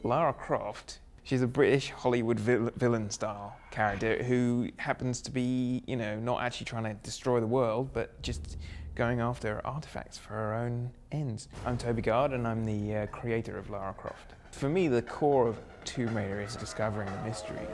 Lara Croft, she's a British Hollywood villain-style character who happens to be, you know, not actually trying to destroy the world, but just going after artifacts for her own ends. I'm Toby Gard, and I'm the creator of Lara Croft. For me, the core of Tomb Raider is discovering the mysteries,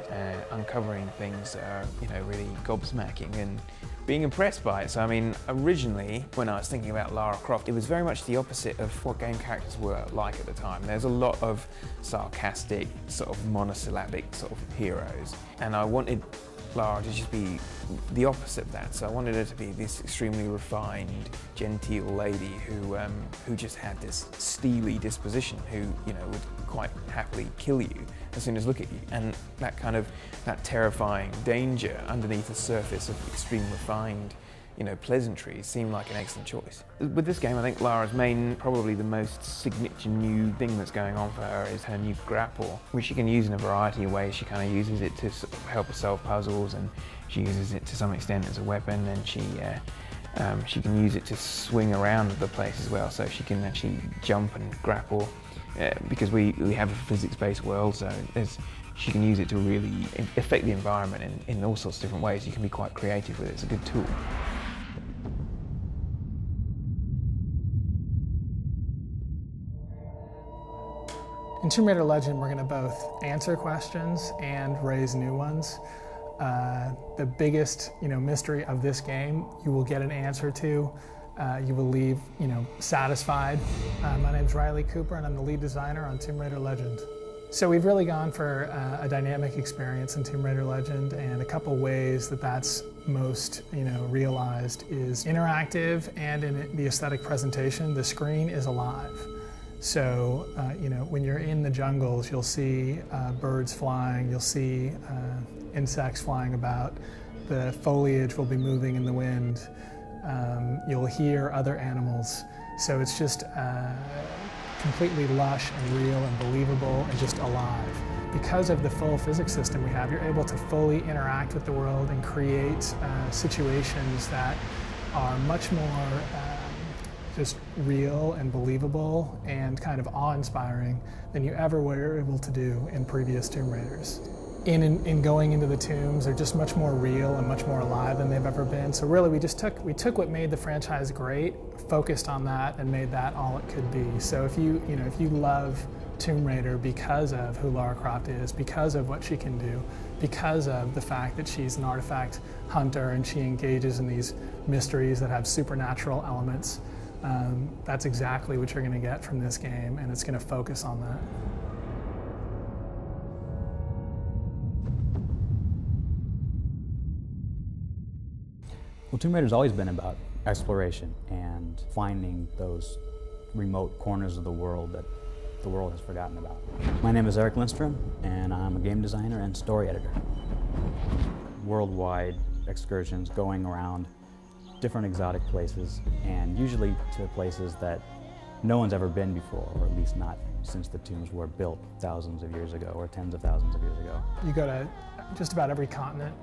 uncovering things that are, you know, really gobsmacking and being impressed by it. So I mean, originally, when I was thinking about Lara Croft, it was very much the opposite of what game characters were like at the time. There's a lot of sarcastic, sort of monosyllabic sort of heroes, and I wanted Lara to just be the opposite of that. So I wanted her to be this extremely refined, genteel lady who just had this steely disposition, who, you know, would quite happily kill you as soon as look at you. And that terrifying danger underneath the surface of extreme refined, you know, pleasantries seemed like an excellent choice. With this game, I think Lara's probably the most signature new thing that's going on for her is her new grapple, which she can use in a variety of ways. She kind of uses it to sort of help her solve puzzles, and she uses it to some extent as a weapon, and she can use it to swing around the place as well, so she can actually jump and grapple, because we have a physics-based world, so she can use it to really affect the environment in all sorts of different ways. You can be quite creative with it. It's a good tool. In Tomb Raider Legend, we're going to both answer questions and raise new ones. The biggest, mystery of this game, you will get an answer to. You will leave, satisfied. My name's Riley Cooper, and I'm the lead designer on Tomb Raider Legend. So we've really gone for a dynamic experience in Tomb Raider Legend, and a couple ways that that's most, realized is interactive, and in the aesthetic presentation, the screen is alive. So, when you're in the jungles, you'll see birds flying, you'll see insects flying about, the foliage will be moving in the wind, you'll hear other animals. So it's just completely lush and real and believable and just alive. Because of the full physics system we have, you're able to fully interact with the world and create situations that are much more just real and believable and kind of awe-inspiring than you ever were able to do in previous Tomb Raiders. In going into the tombs, they're just much more real and much more alive than they've ever been. So really, we took what made the franchise great, focused on that, and made that all it could be. So if you love Tomb Raider because of who Lara Croft is, because of what she can do, because of the fact that she's an artifact hunter and she engages in these mysteries that have supernatural elements, that's exactly what you're going to get from this game, and it's going to focus on that. Well, Tomb Raider's always been about exploration and finding those remote corners of the world that the world has forgotten about. My name is Eric Lindstrom, and I'm a game designer and story editor. Worldwide excursions, going around different exotic places, and usually to places that no one's ever been before, or at least not since the tombs were built thousands of years ago or tens of thousands of years ago. You go to just about every continent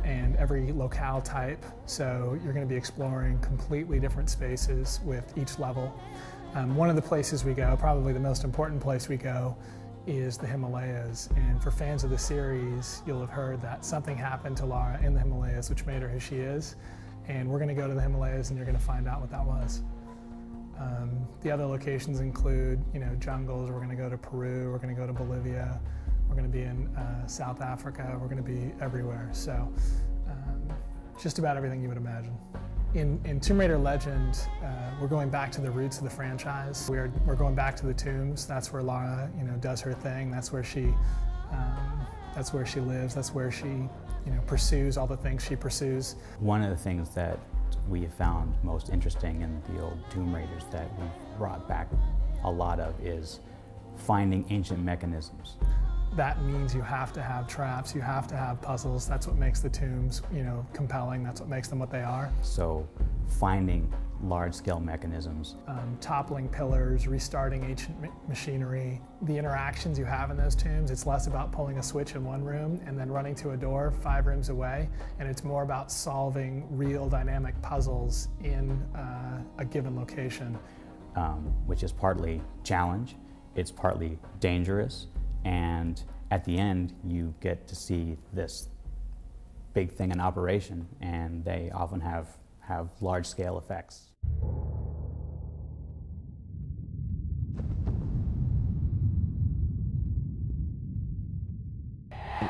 and every locale type, so you're going to be exploring completely different spaces with each level. One of the places we go, probably the most important place we go, is the Himalayas, and for fans of the series, you'll have heard that something happened to Lara in the Himalayas which made her who she is. And we're going to go to the Himalayas, and you're going to find out what that was. The other locations include, jungles. We're going to go to Peru. We're going to go to Bolivia. We're going to be in South Africa. We're going to be everywhere. So, just about everything you would imagine. In Tomb Raider Legend, we're going back to the roots of the franchise. We're going back to the tombs. That's where Lara, does her thing. That's where she lives. That's where she, pursues all the things she pursues. One of the things that we have found most interesting in the old Tomb Raiders that we've brought back a lot of is finding ancient mechanisms. That means you have to have traps, you have to have puzzles. That's what makes the tombs, compelling. That's what makes them what they are. So finding large-scale mechanisms. Toppling pillars, restarting ancient machinery. The interactions you have in those tombs, it's less about pulling a switch in one room and then running to a door 5 rooms away, and it's more about solving real dynamic puzzles in a given location. Which is partly challenge, it's partly dangerous, And at the end, you get to see this big thing in operation, and they often have large-scale effects.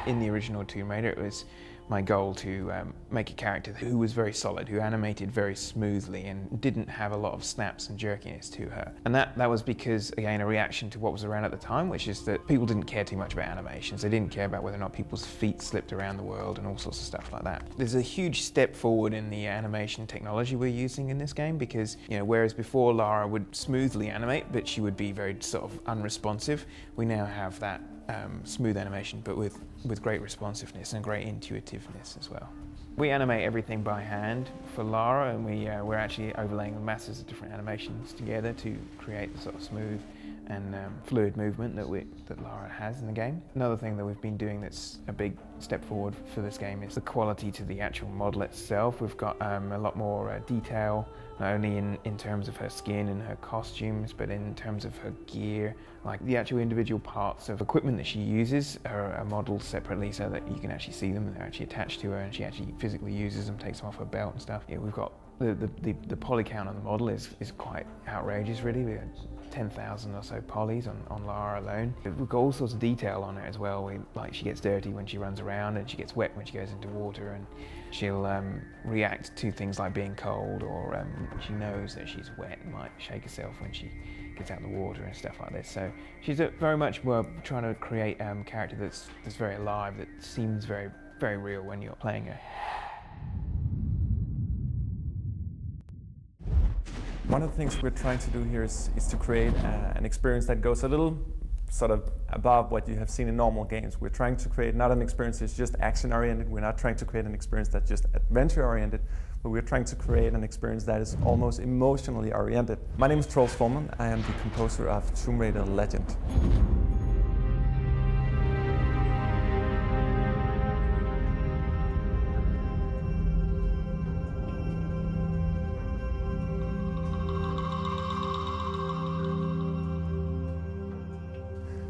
In the original Tomb Raider, it was my goal to make a character who was very solid, who animated very smoothly and didn't have a lot of snaps and jerkiness to her. And that was because, again, a reaction to what was around at the time, which is that people didn't care too much about animations. They didn't care about whether or not people's feet slipped around the world and all sorts of stuff like that. There's a huge step forward in the animation technology we're using in this game because, you know, whereas before Lara would smoothly animate, but she would be very sort of unresponsive, we now have that smooth animation, but with great responsiveness and great intuitiveness as well. We animate everything by hand for Lara, and we're actually overlaying masses of different animations together to create the sort of smooth and fluid movement that Lara has in the game. Another thing that we've been doing that's a big step forward for this game is the quality to the actual model itself. We've got a lot more detail, not only in terms of her skin and her costumes, but in terms of her gear. Like the actual individual parts of equipment that she uses are modeled separately so that you can actually see them and they're actually attached to her, and she actually physically uses them, takes them off her belt and stuff. Yeah, we've got the poly count on the model is quite outrageous, really. We have 10,000 or so polys on Lara alone. We've got all sorts of detail on her as well. Like she gets dirty when she runs around, and she gets wet when she goes into water, and she'll react to things like being cold, or she knows that she's wet and might shake herself when she gets out of the water and stuff like this. So she's very much trying to create a character that's very alive, that seems very, very real when you're playing her. One of the things we're trying to do here is to create an experience that goes a little sort of above what you have seen in normal games. We're trying to create not an experience that's just action-oriented, we're not trying to create an experience that's just adventure-oriented, but we're trying to create an experience that is almost emotionally oriented. My name is Troels Fullman. I am the composer of Tomb Raider Legend.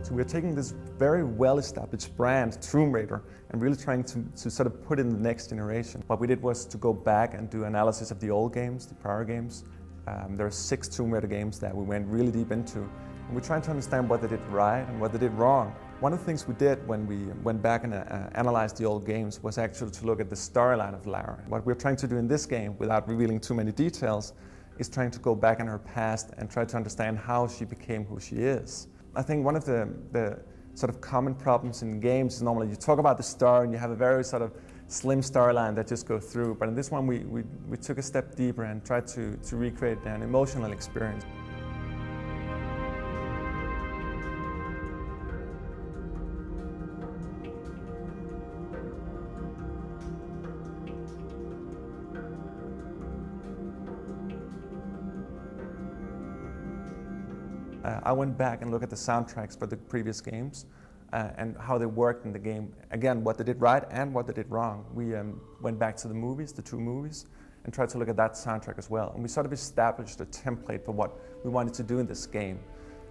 So we're taking this very well-established brand, Tomb Raider, and really trying to sort of put it in the next generation. What we did was to go back and do analysis of the old games, the prior games. There are 6 Tomb Raider games that we went really deep into. And we're trying to understand what they did right and what they did wrong. One of the things we did when we went back and analyzed the old games was actually to look at the storyline of Lara. What we're trying to do in this game, without revealing too many details, is trying to go back in her past and try to understand how she became who she is. I think one of the sort of common problems in games is normally you talk about the story and you have a very sort of slim storyline that just goes through. But in this one, we took a step deeper and tried to recreate an emotional experience. I went back and looked at the soundtracks for the previous games and how they worked in the game. Again, what they did right and what they did wrong. We went back to the movies, the 2 movies, and tried to look at that soundtrack as well. And we sort of established a template for what we wanted to do in this game.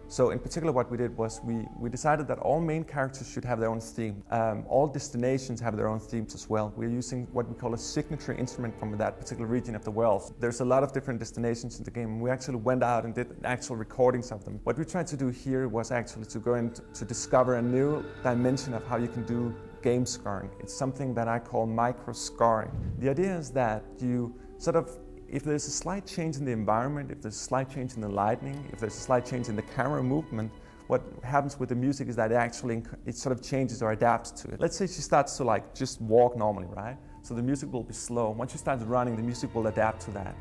So in particular what we did was we decided that all main characters should have their own theme. All destinations have their own themes as well. We're using what we call a signature instrument from that particular region of the world. There's a lot of different destinations in the game, and we actually went out and did actual recordings of them. What we tried to do here was actually to go in to discover a new dimension of how you can do game scoring. It's something that I call micro scoring. The idea is that you sort of, if there's a slight change in the environment, if there's a slight change in the lighting, if there's a slight change in the camera movement, what happens with the music is that it sort of changes or adapts to it. Let's say she starts to like just walk normally, right? So the music will be slow. Once she starts running, the music will adapt to that.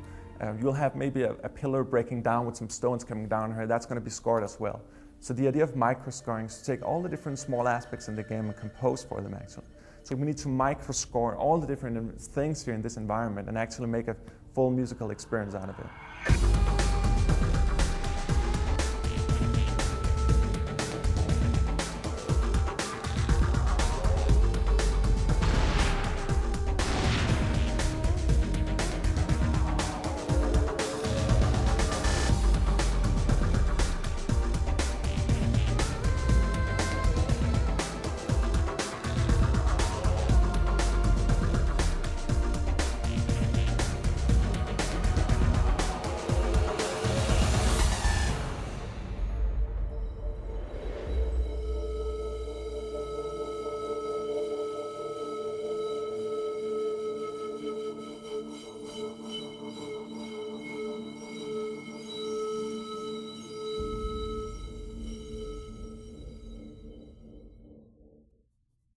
You'll have maybe a pillar breaking down with some stones coming down on her. That's going to be scored as well. So the idea of micro scoring is to take all the different small aspects in the game and compose for them actually. So we need to micro score all the different things here in this environment and actually make a full musical experience out of it.